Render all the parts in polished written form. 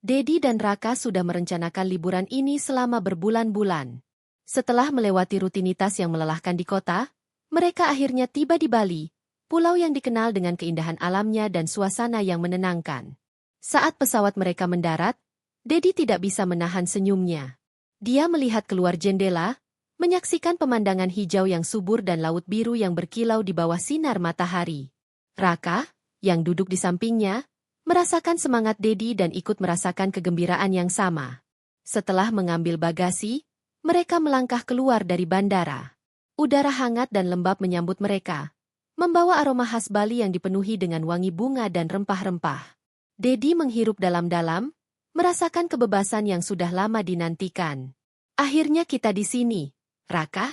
Dedi dan Raka sudah merencanakan liburan ini selama berbulan-bulan. Setelah melewati rutinitas yang melelahkan di kota, mereka akhirnya tiba di Bali, pulau yang dikenal dengan keindahan alamnya dan suasana yang menenangkan. Saat pesawat mereka mendarat, Dedi tidak bisa menahan senyumnya. Dia melihat keluar jendela, menyaksikan pemandangan hijau yang subur dan laut biru yang berkilau di bawah sinar matahari. Raka, yang duduk di sampingnya, merasakan semangat Dedi dan ikut merasakan kegembiraan yang sama. Setelah mengambil bagasi, mereka melangkah keluar dari bandara. Udara hangat dan lembab menyambut mereka, membawa aroma khas Bali yang dipenuhi dengan wangi bunga dan rempah-rempah. Dedi menghirup dalam-dalam, merasakan kebebasan yang sudah lama dinantikan. Akhirnya kita di sini, Raka.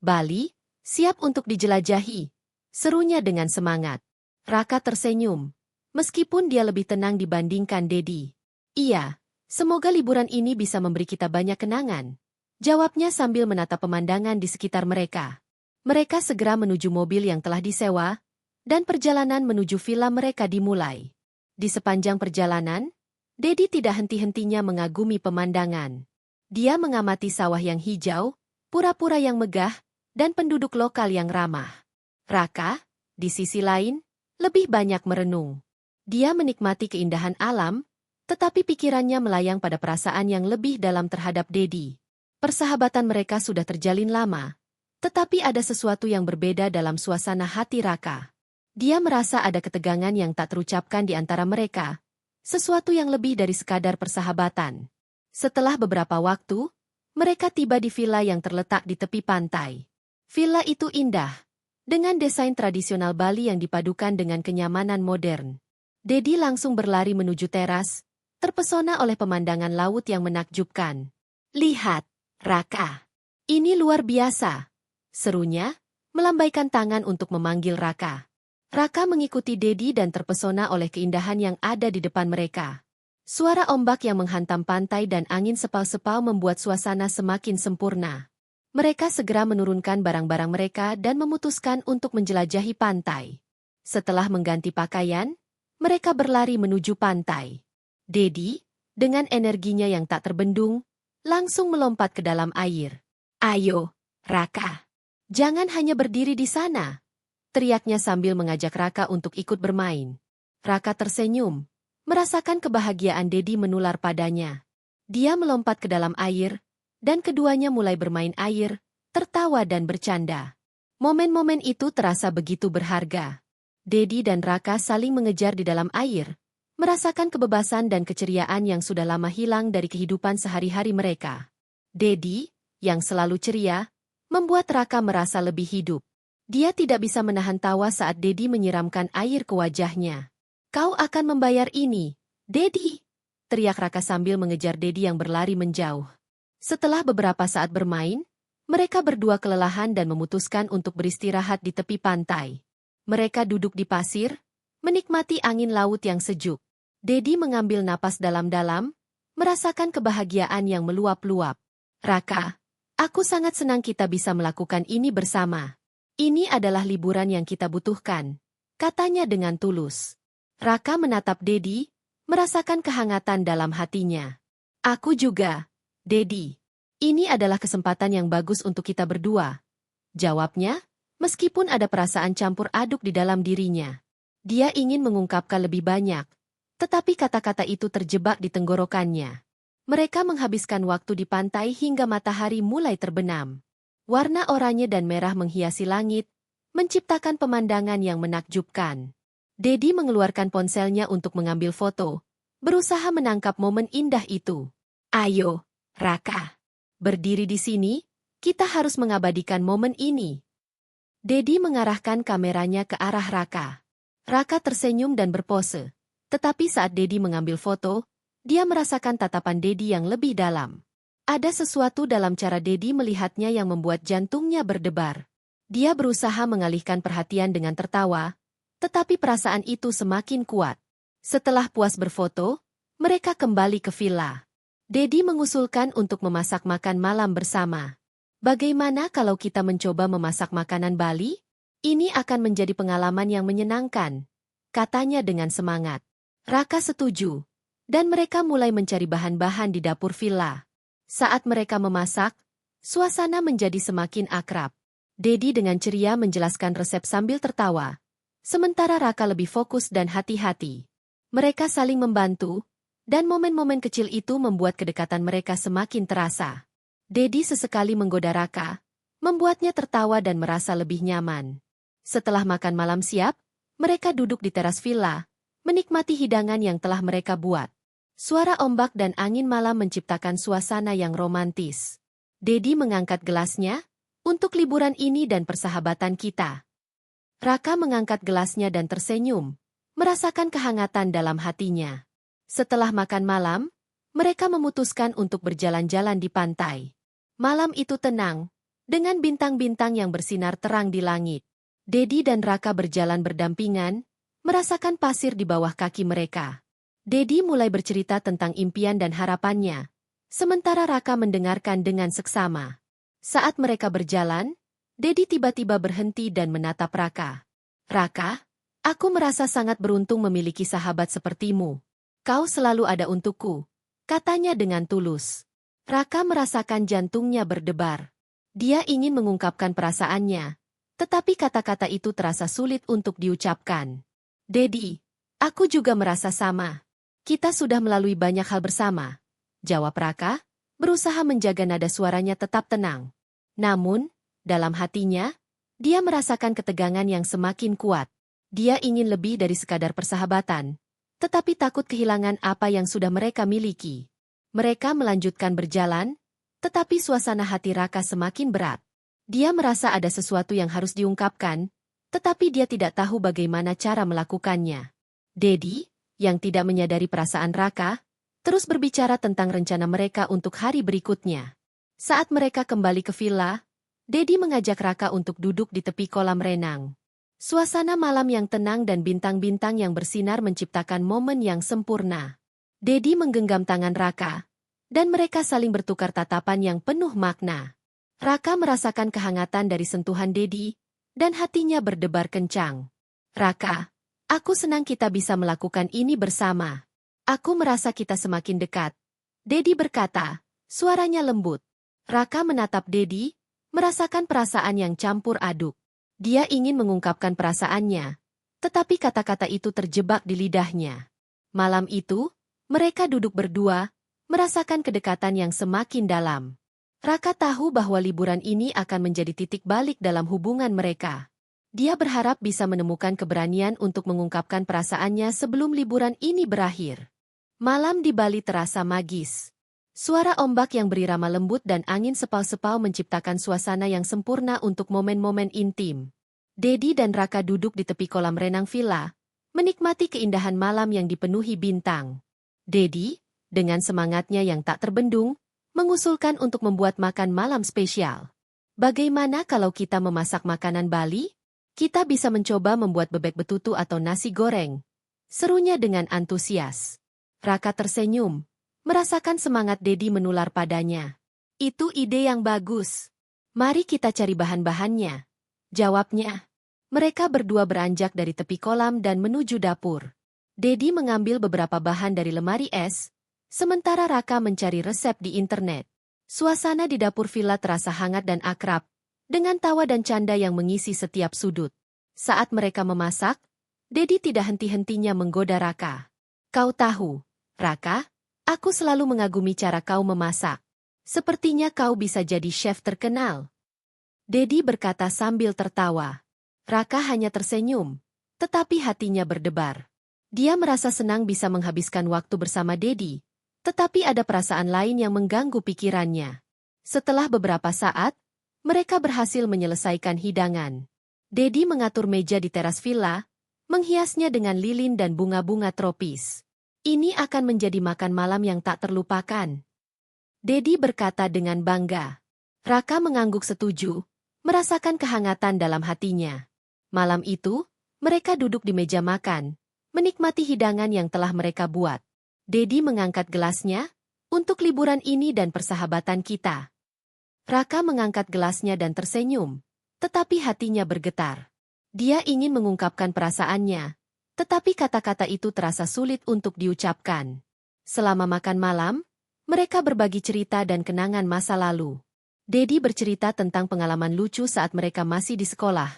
Bali, siap untuk dijelajahi, serunya dengan semangat. Raka tersenyum. Meskipun dia lebih tenang dibandingkan Dedi. Iya, semoga liburan ini bisa memberi kita banyak kenangan, jawabnya sambil menatap pemandangan di sekitar mereka. Mereka segera menuju mobil yang telah disewa, dan perjalanan menuju villa mereka dimulai. Di sepanjang perjalanan, Dedi tidak henti-hentinya mengagumi pemandangan. Dia mengamati sawah yang hijau, pura-pura yang megah, dan penduduk lokal yang ramah. Raka, di sisi lain, lebih banyak merenung. Dia menikmati keindahan alam, tetapi pikirannya melayang pada perasaan yang lebih dalam terhadap Dedi. Persahabatan mereka sudah terjalin lama, tetapi ada sesuatu yang berbeda dalam suasana hati Raka. Dia merasa ada ketegangan yang tak terucapkan di antara mereka, sesuatu yang lebih dari sekadar persahabatan. Setelah beberapa waktu, mereka tiba di villa yang terletak di tepi pantai. Villa itu indah, dengan desain tradisional Bali yang dipadukan dengan kenyamanan modern. Dedi langsung berlari menuju teras, terpesona oleh pemandangan laut yang menakjubkan. "Lihat, Raka. Ini luar biasa," serunya, melambaikan tangan untuk memanggil Raka. Raka mengikuti Dedi dan terpesona oleh keindahan yang ada di depan mereka. Suara ombak yang menghantam pantai dan angin sepau-sepau membuat suasana semakin sempurna. Mereka segera menurunkan barang-barang mereka dan memutuskan untuk menjelajahi pantai. Setelah mengganti pakaian, mereka berlari menuju pantai. Dedi, dengan energinya yang tak terbendung, langsung melompat ke dalam air. "Ayo, Raka. Jangan hanya berdiri di sana," teriaknya sambil mengajak Raka untuk ikut bermain. Raka tersenyum, merasakan kebahagiaan Dedi menular padanya. Dia melompat ke dalam air, dan keduanya mulai bermain air, tertawa dan bercanda. Momen-momen itu terasa begitu berharga. Dedi dan Raka saling mengejar di dalam air, merasakan kebebasan dan keceriaan yang sudah lama hilang dari kehidupan sehari-hari mereka. Dedi, yang selalu ceria, membuat Raka merasa lebih hidup. Dia tidak bisa menahan tawa saat Dedi menyiramkan air ke wajahnya. "Kau akan membayar ini, Dedi!" teriak Raka sambil mengejar Dedi yang berlari menjauh. Setelah beberapa saat bermain, mereka berdua kelelahan dan memutuskan untuk beristirahat di tepi pantai. Mereka duduk di pasir, menikmati angin laut yang sejuk. Dedi mengambil napas dalam-dalam, merasakan kebahagiaan yang meluap-luap. "Raka, aku sangat senang kita bisa melakukan ini bersama. Ini adalah liburan yang kita butuhkan," katanya dengan tulus. Raka menatap Dedi, merasakan kehangatan dalam hatinya. "Aku juga, Dedi. Ini adalah kesempatan yang bagus untuk kita berdua," jawabnya, meskipun ada perasaan campur aduk di dalam dirinya. Dia ingin mengungkapkan lebih banyak, tetapi kata-kata itu terjebak di tenggorokannya. Mereka menghabiskan waktu di pantai hingga matahari mulai terbenam. Warna oranye dan merah menghiasi langit, menciptakan pemandangan yang menakjubkan. Dedi mengeluarkan ponselnya untuk mengambil foto, berusaha menangkap momen indah itu. "Ayo, Raka. Berdiri di sini, kita harus mengabadikan momen ini." Dedi mengarahkan kameranya ke arah Raka. Raka tersenyum dan berpose, tetapi saat Dedi mengambil foto, dia merasakan tatapan Dedi yang lebih dalam. Ada sesuatu dalam cara Dedi melihatnya yang membuat jantungnya berdebar. Dia berusaha mengalihkan perhatian dengan tertawa, tetapi perasaan itu semakin kuat. Setelah puas berfoto, mereka kembali ke villa. Dedi mengusulkan untuk memasak makan malam bersama. "Bagaimana kalau kita mencoba memasak makanan Bali? Ini akan menjadi pengalaman yang menyenangkan," katanya dengan semangat. Raka setuju. dan mereka mulai mencari bahan-bahan di dapur villa. Saat mereka memasak, suasana menjadi semakin akrab. Dedi dengan ceria menjelaskan resep sambil tertawa, sementara Raka lebih fokus dan hati-hati. Mereka saling membantu, dan momen-momen kecil itu membuat kedekatan mereka semakin terasa. Dedi sesekali menggoda Raka, membuatnya tertawa dan merasa lebih nyaman. Setelah makan malam siap, mereka duduk di teras villa, menikmati hidangan yang telah mereka buat. Suara ombak dan angin malam menciptakan suasana yang romantis. Dedi mengangkat gelasnya, untuk liburan ini dan persahabatan kita. Raka mengangkat gelasnya dan tersenyum, merasakan kehangatan dalam hatinya. Setelah makan malam, mereka memutuskan untuk berjalan-jalan di pantai. Malam itu tenang, dengan bintang-bintang yang bersinar terang di langit. Dedi dan Raka berjalan berdampingan, merasakan pasir di bawah kaki mereka. Dedi mulai bercerita tentang impian dan harapannya, sementara Raka mendengarkan dengan seksama. Saat mereka berjalan, Dedi tiba-tiba berhenti dan menatap Raka. "Raka, aku merasa sangat beruntung memiliki sahabat sepertimu. Kau selalu ada untukku," katanya dengan tulus. Raka merasakan jantungnya berdebar. Dia ingin mengungkapkan perasaannya, tetapi kata-kata itu terasa sulit untuk diucapkan. "Dedi, aku juga merasa sama. Kita sudah melalui banyak hal bersama," jawab Raka, berusaha menjaga nada suaranya tetap tenang. Namun, dalam hatinya, dia merasakan ketegangan yang semakin kuat. Dia ingin lebih dari sekadar persahabatan, tetapi takut kehilangan apa yang sudah mereka miliki. Mereka melanjutkan berjalan, tetapi suasana hati Raka semakin berat. Dia merasa ada sesuatu yang harus diungkapkan, tetapi dia tidak tahu bagaimana cara melakukannya. Dedi, yang tidak menyadari perasaan Raka, terus berbicara tentang rencana mereka untuk hari berikutnya. Saat mereka kembali ke villa, Dedi mengajak Raka untuk duduk di tepi kolam renang. Suasana malam yang tenang dan bintang-bintang yang bersinar menciptakan momen yang sempurna. Dedi menggenggam tangan Raka, dan mereka saling bertukar tatapan yang penuh makna. Raka merasakan kehangatan dari sentuhan Dedi, dan hatinya berdebar kencang. "Raka, aku senang kita bisa melakukan ini bersama. Aku merasa kita semakin dekat," Dedi berkata, suaranya lembut. Raka menatap Dedi, merasakan perasaan yang campur aduk. Dia ingin mengungkapkan perasaannya, tetapi kata-kata itu terjebak di lidahnya. Malam itu, mereka duduk berdua, merasakan kedekatan yang semakin dalam. Raka tahu bahwa liburan ini akan menjadi titik balik dalam hubungan mereka. Dia berharap bisa menemukan keberanian untuk mengungkapkan perasaannya sebelum liburan ini berakhir. Malam di Bali terasa magis. Suara ombak yang berirama lembut dan angin sepau-sepau menciptakan suasana yang sempurna untuk momen-momen intim. Dedi dan Raka duduk di tepi kolam renang villa, menikmati keindahan malam yang dipenuhi bintang. Dedi, dengan semangatnya yang tak terbendung, mengusulkan untuk membuat makan malam spesial. "Bagaimana kalau kita memasak makanan Bali? Kita bisa mencoba membuat bebek betutu atau nasi goreng," serunya dengan antusias. Raka tersenyum, merasakan semangat Dedi menular padanya. "Itu ide yang bagus. Mari kita cari bahan-bahannya," jawabnya. Mereka berdua beranjak dari tepi kolam dan menuju dapur. Dedi mengambil beberapa bahan dari lemari es, sementara Raka mencari resep di internet. Suasana di dapur villa terasa hangat dan akrab, dengan tawa dan canda yang mengisi setiap sudut. Saat mereka memasak, Dedi tidak henti-hentinya menggoda Raka. "Kau tahu, Raka, aku selalu mengagumi cara kau memasak. Sepertinya kau bisa jadi chef terkenal," Dedi berkata sambil tertawa. Raka hanya tersenyum, tetapi hatinya berdebar. Dia merasa senang bisa menghabiskan waktu bersama Dedi, tetapi ada perasaan lain yang mengganggu pikirannya. Setelah beberapa saat, mereka berhasil menyelesaikan hidangan. Dedi mengatur meja di teras villa, menghiasnya dengan lilin dan bunga-bunga tropis. "Ini akan menjadi makan malam yang tak terlupakan," Dedi berkata dengan bangga. Raka mengangguk setuju, merasakan kehangatan dalam hatinya. Malam itu, mereka duduk di meja makan, menikmati hidangan yang telah mereka buat. Dedi mengangkat gelasnya, "Untuk liburan ini dan persahabatan kita." Raka mengangkat gelasnya dan tersenyum, tetapi hatinya bergetar. Dia ingin mengungkapkan perasaannya, tetapi kata-kata itu terasa sulit untuk diucapkan. Selama makan malam, mereka berbagi cerita dan kenangan masa lalu. Dedi bercerita tentang pengalaman lucu saat mereka masih di sekolah.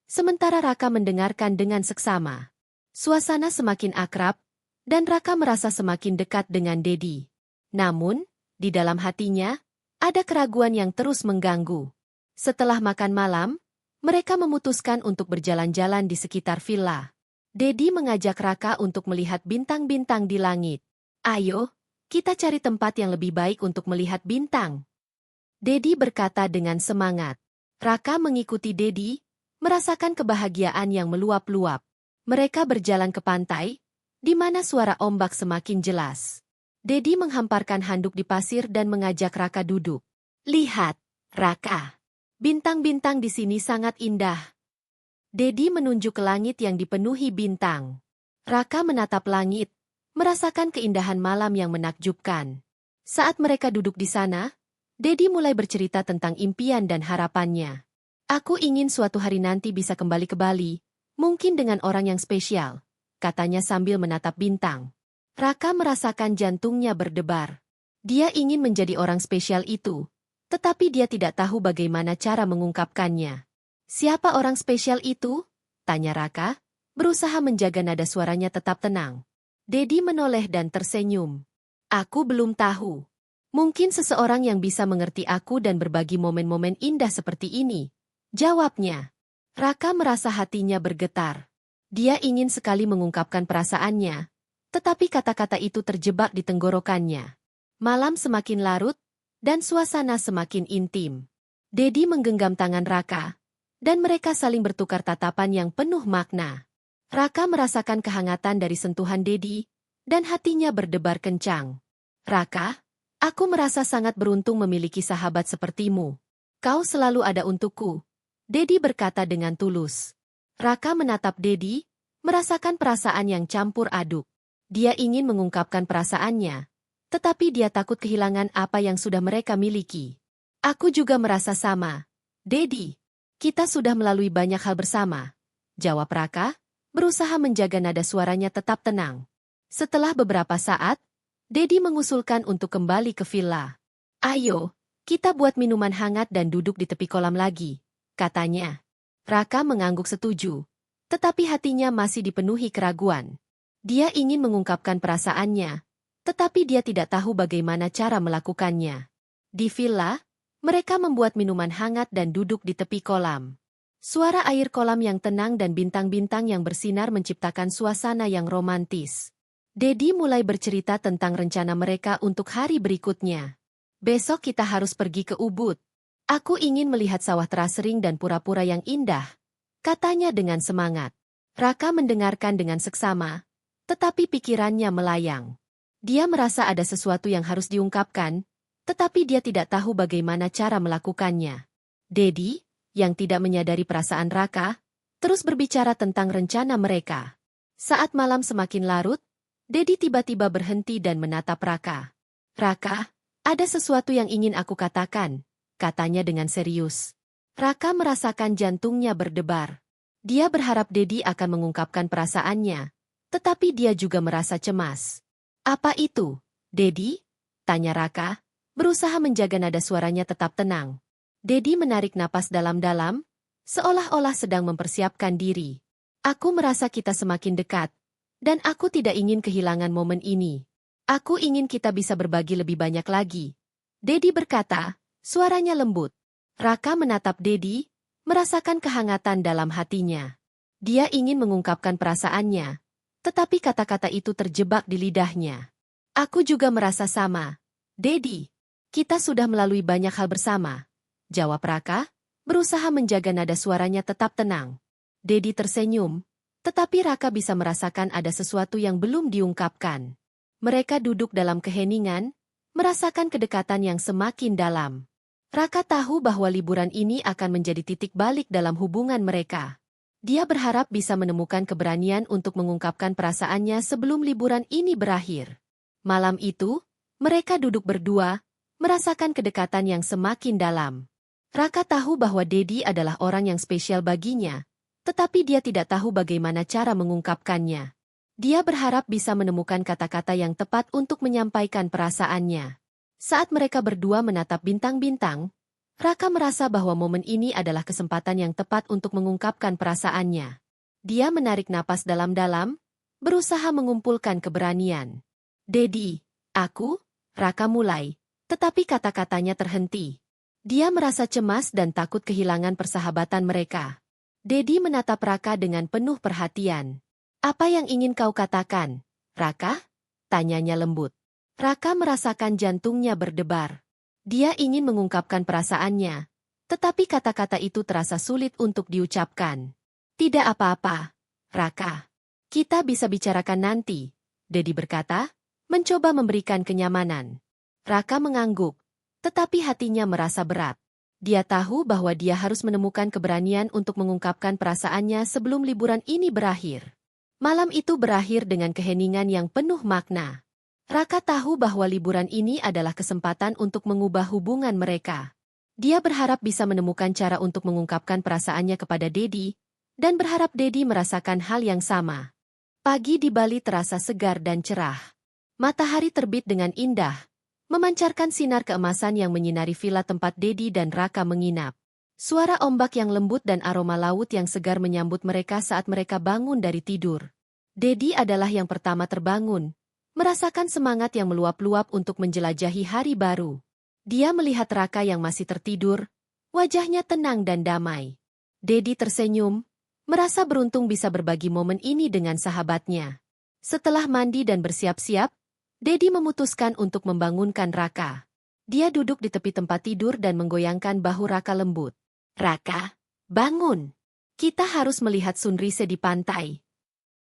Sementara Raka mendengarkan dengan seksama. Suasana semakin akrab, dan Raka merasa semakin dekat dengan Dedi. Namun, di dalam hatinya, ada keraguan yang terus mengganggu. Setelah makan malam, mereka memutuskan untuk berjalan-jalan di sekitar villa. Dedi mengajak Raka untuk melihat bintang-bintang di langit. Ayo, kita cari tempat yang lebih baik untuk melihat bintang. Dedi berkata dengan semangat. Raka mengikuti Dedi, merasakan kebahagiaan yang meluap-luap. Mereka berjalan ke pantai, di mana suara ombak semakin jelas. Dedi menghamparkan handuk di pasir dan mengajak Raka duduk. Lihat, Raka. Bintang-bintang di sini sangat indah. Dedi menunjuk ke langit yang dipenuhi bintang. Raka menatap langit, merasakan keindahan malam yang menakjubkan. Saat mereka duduk di sana, Dedi mulai bercerita tentang impian dan harapannya. Aku ingin suatu hari nanti bisa kembali ke Bali, mungkin dengan orang yang spesial, katanya sambil menatap bintang. Raka merasakan jantungnya berdebar. Dia ingin menjadi orang spesial itu, tetapi dia tidak tahu bagaimana cara mengungkapkannya. Siapa orang spesial itu? Tanya Raka, berusaha menjaga nada suaranya tetap tenang. Dedi menoleh dan tersenyum. Aku belum tahu. Mungkin seseorang yang bisa mengerti aku dan berbagi momen-momen indah seperti ini. Jawabnya. Raka merasa hatinya bergetar. Dia ingin sekali mengungkapkan perasaannya, tetapi kata-kata itu terjebak di tenggorokannya. Malam semakin larut, dan suasana semakin intim. Dedi menggenggam tangan Raka, dan mereka saling bertukar tatapan yang penuh makna. Raka merasakan kehangatan dari sentuhan Dedi, dan hatinya berdebar kencang. Raka, aku merasa sangat beruntung memiliki sahabat sepertimu. Kau selalu ada untukku, Dedi berkata dengan tulus. Raka menatap Dedi, merasakan perasaan yang campur aduk. Dia ingin mengungkapkan perasaannya, tetapi dia takut kehilangan apa yang sudah mereka miliki. Aku juga merasa sama. Dedi, kita sudah melalui banyak hal bersama, jawab Raka, berusaha menjaga nada suaranya tetap tenang. Setelah beberapa saat, Dedi mengusulkan untuk kembali ke villa. Ayo, kita buat minuman hangat dan duduk di tepi kolam lagi, katanya. Raka mengangguk setuju, tetapi hatinya masih dipenuhi keraguan. Dia ingin mengungkapkan perasaannya, tetapi dia tidak tahu bagaimana cara melakukannya. Di villa, mereka membuat minuman hangat dan duduk di tepi kolam. Suara air kolam yang tenang dan bintang-bintang yang bersinar menciptakan suasana yang romantis. Dedi mulai bercerita tentang rencana mereka untuk hari berikutnya. Besok kita harus pergi ke Ubud. Aku ingin melihat sawah terasering dan pura-pura yang indah, katanya dengan semangat. Raka mendengarkan dengan seksama, tetapi pikirannya melayang. Dia merasa ada sesuatu yang harus diungkapkan, tetapi dia tidak tahu bagaimana cara melakukannya. Dedi, yang tidak menyadari perasaan Raka, terus berbicara tentang rencana mereka. Saat malam semakin larut, Dedi tiba-tiba berhenti dan menatap Raka. Raka, ada sesuatu yang ingin aku katakan, katanya dengan serius. Raka merasakan jantungnya berdebar. Dia berharap Dedi akan mengungkapkan perasaannya, tetapi dia juga merasa cemas. Apa itu, Dedi? Tanya Raka, berusaha menjaga nada suaranya tetap tenang. Dedi menarik napas dalam-dalam, seolah-olah sedang mempersiapkan diri. Aku merasa kita semakin dekat, dan aku tidak ingin kehilangan momen ini. Aku ingin kita bisa berbagi lebih banyak lagi. Dedi berkata, suaranya lembut. Raka menatap Dedi, merasakan kehangatan dalam hatinya. Dia ingin mengungkapkan perasaannya, tetapi kata-kata itu terjebak di lidahnya. Aku juga merasa sama. Dedi, kita sudah melalui banyak hal bersama, jawab Raka, berusaha menjaga nada suaranya tetap tenang. Dedi tersenyum, tetapi Raka bisa merasakan ada sesuatu yang belum diungkapkan. Mereka duduk dalam keheningan, merasakan kedekatan yang semakin dalam. Raka tahu bahwa liburan ini akan menjadi titik balik dalam hubungan mereka. Dia berharap bisa menemukan keberanian untuk mengungkapkan perasaannya sebelum liburan ini berakhir. Malam itu, mereka duduk berdua, merasakan kedekatan yang semakin dalam. Raka tahu bahwa Dedi adalah orang yang spesial baginya, tetapi dia tidak tahu bagaimana cara mengungkapkannya. Dia berharap bisa menemukan kata-kata yang tepat untuk menyampaikan perasaannya. Saat mereka berdua menatap bintang-bintang, Raka merasa bahwa momen ini adalah kesempatan yang tepat untuk mengungkapkan perasaannya. Dia menarik napas dalam-dalam, berusaha mengumpulkan keberanian. "Dedi, aku," Raka mulai, tetapi kata-katanya terhenti. Dia merasa cemas dan takut kehilangan persahabatan mereka. Dedi menatap Raka dengan penuh perhatian. "Apa yang ingin kau katakan, Raka?" tanyanya lembut. Raka merasakan jantungnya berdebar. Dia ingin mengungkapkan perasaannya, tetapi kata-kata itu terasa sulit untuk diucapkan. "Tidak apa-apa, Raka. Kita bisa bicarakan nanti," Dedi berkata, mencoba memberikan kenyamanan. Raka mengangguk, tetapi hatinya merasa berat. Dia tahu bahwa dia harus menemukan keberanian untuk mengungkapkan perasaannya sebelum liburan ini berakhir. Malam itu berakhir dengan keheningan yang penuh makna. Raka tahu bahwa liburan ini adalah kesempatan untuk mengubah hubungan mereka. Dia berharap bisa menemukan cara untuk mengungkapkan perasaannya kepada Dedi, dan berharap Dedi merasakan hal yang sama. Pagi di Bali terasa segar dan cerah. Matahari terbit dengan indah, memancarkan sinar keemasan yang menyinari villa tempat Dedi dan Raka menginap. Suara ombak yang lembut dan aroma laut yang segar menyambut mereka saat mereka bangun dari tidur. Dedi adalah yang pertama terbangun, merasakan semangat yang meluap-luap untuk menjelajahi hari baru. Dia melihat Raka yang masih tertidur, wajahnya tenang dan damai. Dedi tersenyum, merasa beruntung bisa berbagi momen ini dengan sahabatnya. Setelah mandi dan bersiap-siap, Dedi memutuskan untuk membangunkan Raka. Dia duduk di tepi tempat tidur dan menggoyangkan bahu Raka lembut. "Raka, bangun. Kita harus melihat sunrise di pantai."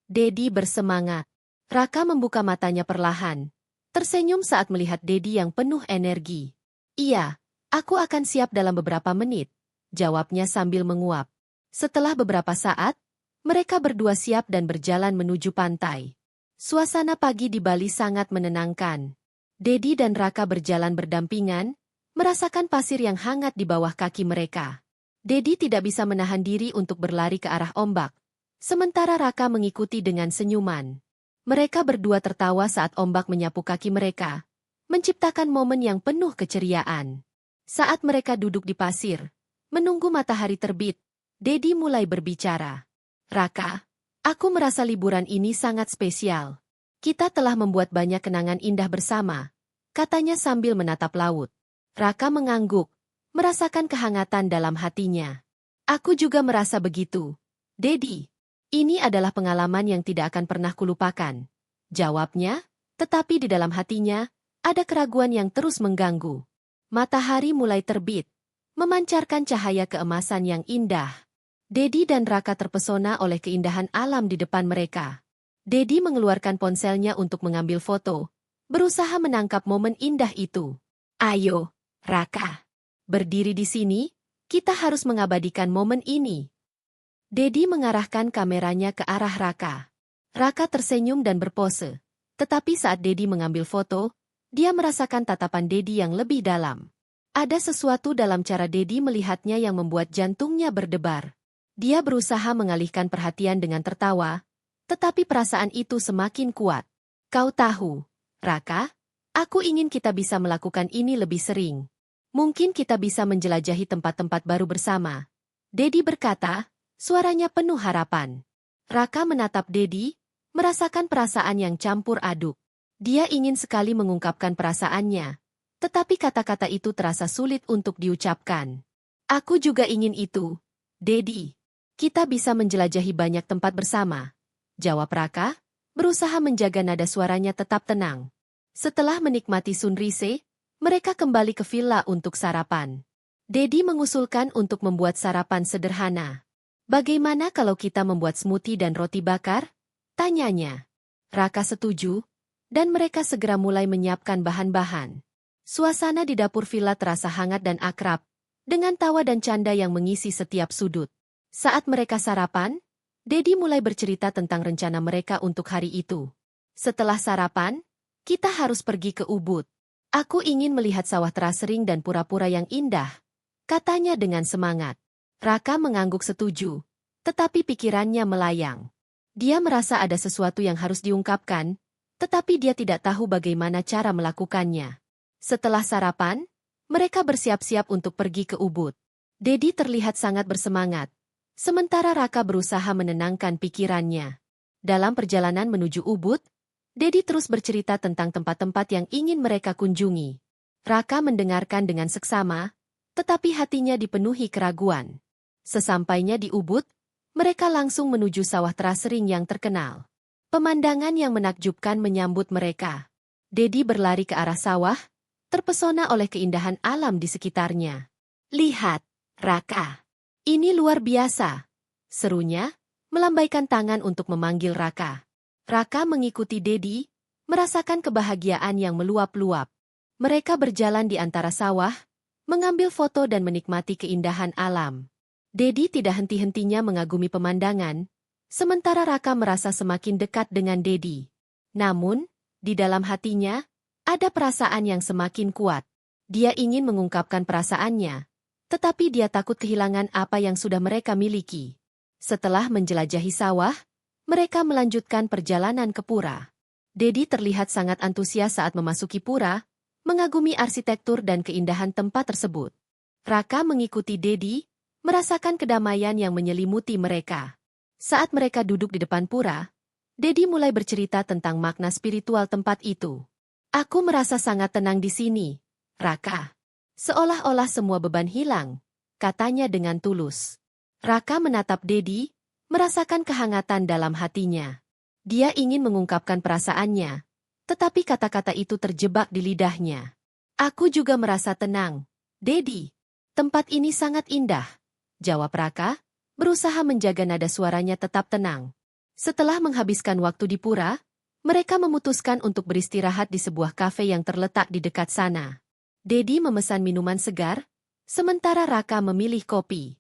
Dedi bersemangat. Raka membuka matanya perlahan, tersenyum saat melihat Dedi yang penuh energi. "Iya, aku akan siap dalam beberapa menit," jawabnya sambil menguap. Setelah beberapa saat, mereka berdua siap dan berjalan menuju pantai. Suasana pagi di Bali sangat menenangkan. Dedi dan Raka berjalan berdampingan, merasakan pasir yang hangat di bawah kaki mereka. Dedi tidak bisa menahan diri untuk berlari ke arah ombak, sementara Raka mengikuti dengan senyuman. Mereka berdua tertawa saat ombak menyapu kaki mereka, menciptakan momen yang penuh keceriaan. Saat mereka duduk di pasir, menunggu matahari terbit, Dedi mulai berbicara. "Raka, aku merasa liburan ini sangat spesial. Kita telah membuat banyak kenangan indah bersama," katanya sambil menatap laut. Raka mengangguk, merasakan kehangatan dalam hatinya. "Aku juga merasa begitu, Dedi. Ini adalah pengalaman yang tidak akan pernah kulupakan," jawabnya, tetapi di dalam hatinya, ada keraguan yang terus mengganggu. Matahari mulai terbit, memancarkan cahaya keemasan yang indah. Dedi dan Raka terpesona oleh keindahan alam di depan mereka. Dedi mengeluarkan ponselnya untuk mengambil foto, berusaha menangkap momen indah itu. "Ayo, Raka. Berdiri di sini, kita harus mengabadikan momen ini." Dedi mengarahkan kameranya ke arah Raka. Raka tersenyum dan berpose. Tetapi saat Dedi mengambil foto, dia merasakan tatapan Dedi yang lebih dalam. Ada sesuatu dalam cara Dedi melihatnya yang membuat jantungnya berdebar. Dia berusaha mengalihkan perhatian dengan tertawa, tetapi perasaan itu semakin kuat. "Kau tahu, Raka, aku ingin kita bisa melakukan ini lebih sering. Mungkin kita bisa menjelajahi tempat-tempat baru bersama," Dedi berkata, suaranya penuh harapan. Raka menatap Dedi, merasakan perasaan yang campur aduk. Dia ingin sekali mengungkapkan perasaannya, tetapi kata-kata itu terasa sulit untuk diucapkan. "Aku juga ingin itu, Dedi. Kita bisa menjelajahi banyak tempat bersama," jawab Raka, berusaha menjaga nada suaranya tetap tenang. Setelah menikmati sunrise, mereka kembali ke villa untuk sarapan. Dedi mengusulkan untuk membuat sarapan sederhana. "Bagaimana kalau kita membuat smoothie dan roti bakar?" tanyanya. Raka setuju, dan mereka segera mulai menyiapkan bahan-bahan. Suasana di dapur villa terasa hangat dan akrab, dengan tawa dan canda yang mengisi setiap sudut. Saat mereka sarapan, Dedi mulai bercerita tentang rencana mereka untuk hari itu. "Setelah sarapan, kita harus pergi ke Ubud. Aku ingin melihat sawah terasering dan pura-pura yang indah," katanya dengan semangat. Raka mengangguk setuju, tetapi pikirannya melayang. Dia merasa ada sesuatu yang harus diungkapkan, tetapi dia tidak tahu bagaimana cara melakukannya. Setelah sarapan, mereka bersiap-siap untuk pergi ke Ubud. Dedi terlihat sangat bersemangat, sementara Raka berusaha menenangkan pikirannya. Dalam perjalanan menuju Ubud, Dedi terus bercerita tentang tempat-tempat yang ingin mereka kunjungi. Raka mendengarkan dengan seksama, tetapi hatinya dipenuhi keraguan. Sesampainya di Ubud, mereka langsung menuju sawah terasering yang terkenal. Pemandangan yang menakjubkan menyambut mereka. Dedi berlari ke arah sawah, terpesona oleh keindahan alam di sekitarnya. "Lihat, Raka. Ini luar biasa," serunya, melambaikan tangan untuk memanggil Raka. Raka mengikuti Dedi, merasakan kebahagiaan yang meluap-luap. Mereka berjalan di antara sawah, mengambil foto dan menikmati keindahan alam. Dedi tidak henti-hentinya mengagumi pemandangan, sementara Raka merasa semakin dekat dengan Dedi. Namun, di dalam hatinya, ada perasaan yang semakin kuat. Dia ingin mengungkapkan perasaannya, tetapi dia takut kehilangan apa yang sudah mereka miliki. Setelah menjelajahi sawah, mereka melanjutkan perjalanan ke pura. Dedi terlihat sangat antusias saat memasuki pura, mengagumi arsitektur dan keindahan tempat tersebut. Raka mengikuti Dedi, merasakan kedamaian yang menyelimuti mereka. Saat mereka duduk di depan pura, Dedi mulai bercerita tentang makna spiritual tempat itu. "Aku merasa sangat tenang di sini, Raka. Seolah-olah semua beban hilang," katanya dengan tulus. Raka menatap Dedi, merasakan kehangatan dalam hatinya. Dia ingin mengungkapkan perasaannya, tetapi kata-kata itu terjebak di lidahnya. "Aku juga merasa tenang, Dedi. Tempat ini sangat indah," jawab Raka, berusaha menjaga nada suaranya tetap tenang. Setelah menghabiskan waktu di pura, mereka memutuskan untuk beristirahat di sebuah kafe yang terletak di dekat sana. Dedi memesan minuman segar, sementara Raka memilih kopi.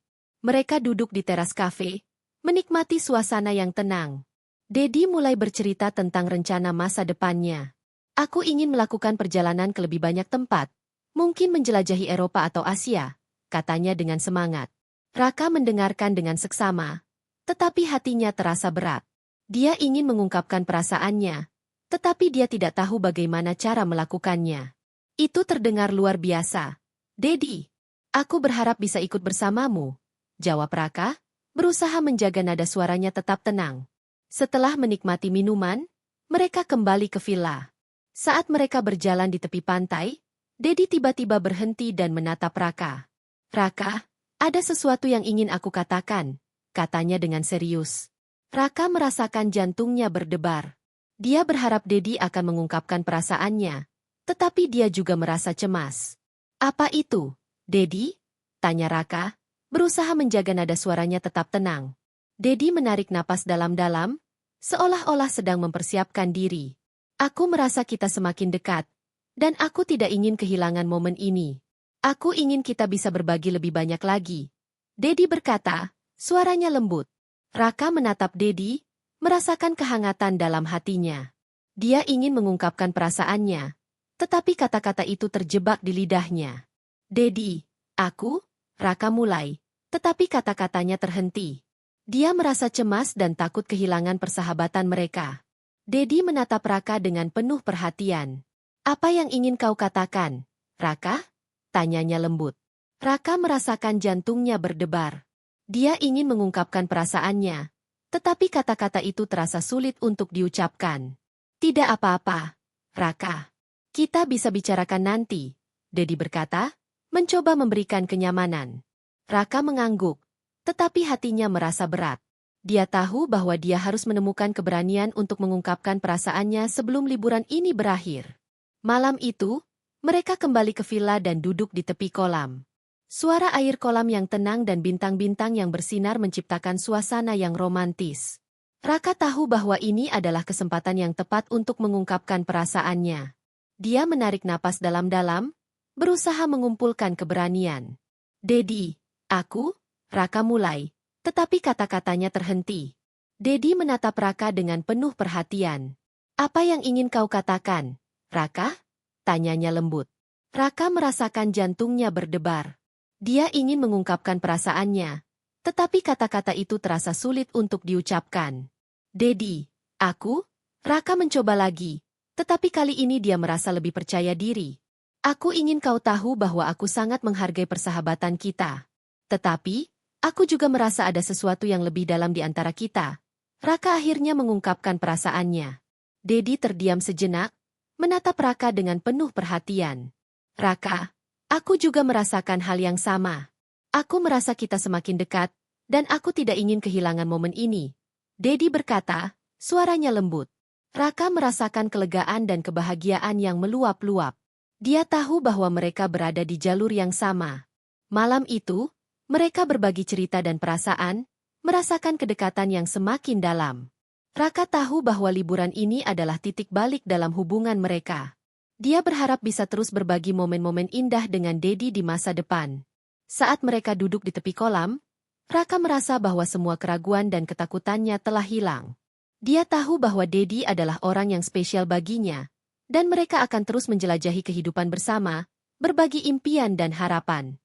Mereka duduk di teras kafe, menikmati suasana yang tenang. Dedi mulai bercerita tentang rencana masa depannya. "Aku ingin melakukan perjalanan ke lebih banyak tempat, mungkin menjelajahi Eropa atau Asia," katanya dengan semangat. Raka mendengarkan dengan seksama, tetapi hatinya terasa berat. Dia ingin mengungkapkan perasaannya, tetapi dia tidak tahu bagaimana cara melakukannya. "Itu terdengar luar biasa, Dedi. Aku berharap bisa ikut bersamamu," jawab Raka, berusaha menjaga nada suaranya tetap tenang. Setelah menikmati minuman, mereka kembali ke villa. Saat mereka berjalan di tepi pantai, Dedi tiba-tiba berhenti dan menatap Raka. "Raka, ada sesuatu yang ingin aku katakan," katanya dengan serius. Raka merasakan jantungnya berdebar. Dia berharap Dedi akan mengungkapkan perasaannya, tetapi dia juga merasa cemas. "Apa itu, Dedi?" tanya Raka, berusaha menjaga nada suaranya tetap tenang. Dedi menarik napas dalam-dalam, seolah-olah sedang mempersiapkan diri. "Aku merasa kita semakin dekat, dan aku tidak ingin kehilangan momen ini. Aku ingin kita bisa berbagi lebih banyak lagi," Dedi berkata, suaranya lembut. Raka menatap Dedi, merasakan kehangatan dalam hatinya. Dia ingin mengungkapkan perasaannya, tetapi kata-kata itu terjebak di lidahnya. "Dedi, aku," Raka mulai, tetapi kata-katanya terhenti. Dia merasa cemas dan takut kehilangan persahabatan mereka. Dedi menatap Raka dengan penuh perhatian. "Apa yang ingin kau katakan, Raka?" tanyanya lembut. Raka merasakan jantungnya berdebar. Dia ingin mengungkapkan perasaannya, tetapi kata-kata itu terasa sulit untuk diucapkan. "Tidak apa-apa, Raka. Kita bisa bicarakan nanti," Dedi berkata, mencoba memberikan kenyamanan. Raka mengangguk, tetapi hatinya merasa berat. Dia tahu bahwa dia harus menemukan keberanian untuk mengungkapkan perasaannya sebelum liburan ini berakhir. Malam itu, mereka kembali ke villa dan duduk di tepi kolam. Suara air kolam yang tenang dan bintang-bintang yang bersinar menciptakan suasana yang romantis. Raka tahu bahwa ini adalah kesempatan yang tepat untuk mengungkapkan perasaannya. Dia menarik napas dalam-dalam, berusaha mengumpulkan keberanian. "Dedi, aku," Raka mulai, tetapi kata-katanya terhenti. Dedi menatap Raka dengan penuh perhatian. "Apa yang ingin kau katakan, Raka?" tanyanya lembut. Raka merasakan jantungnya berdebar. Dia ingin mengungkapkan perasaannya, tetapi kata-kata itu terasa sulit untuk diucapkan. Dedi, aku? Raka mencoba lagi, tetapi kali ini dia merasa lebih percaya diri. Aku ingin kau tahu bahwa aku sangat menghargai persahabatan kita. Tetapi, aku juga merasa ada sesuatu yang lebih dalam di antara kita. Raka akhirnya mengungkapkan perasaannya. Dedi terdiam sejenak, menatap Raka dengan penuh perhatian. Raka, aku juga merasakan hal yang sama. Aku merasa kita semakin dekat, dan aku tidak ingin kehilangan momen ini. Dedi berkata, suaranya lembut. Raka merasakan kelegaan dan kebahagiaan yang meluap-luap. Dia tahu bahwa mereka berada di jalur yang sama. Malam itu, mereka berbagi cerita dan perasaan, merasakan kedekatan yang semakin dalam. Raka tahu bahwa liburan ini adalah titik balik dalam hubungan mereka. Dia berharap bisa terus berbagi momen-momen indah dengan Dedi di masa depan. Saat mereka duduk di tepi kolam, Raka merasa bahwa semua keraguan dan ketakutannya telah hilang. Dia tahu bahwa Dedi adalah orang yang spesial baginya, dan mereka akan terus menjelajahi kehidupan bersama, berbagi impian dan harapan.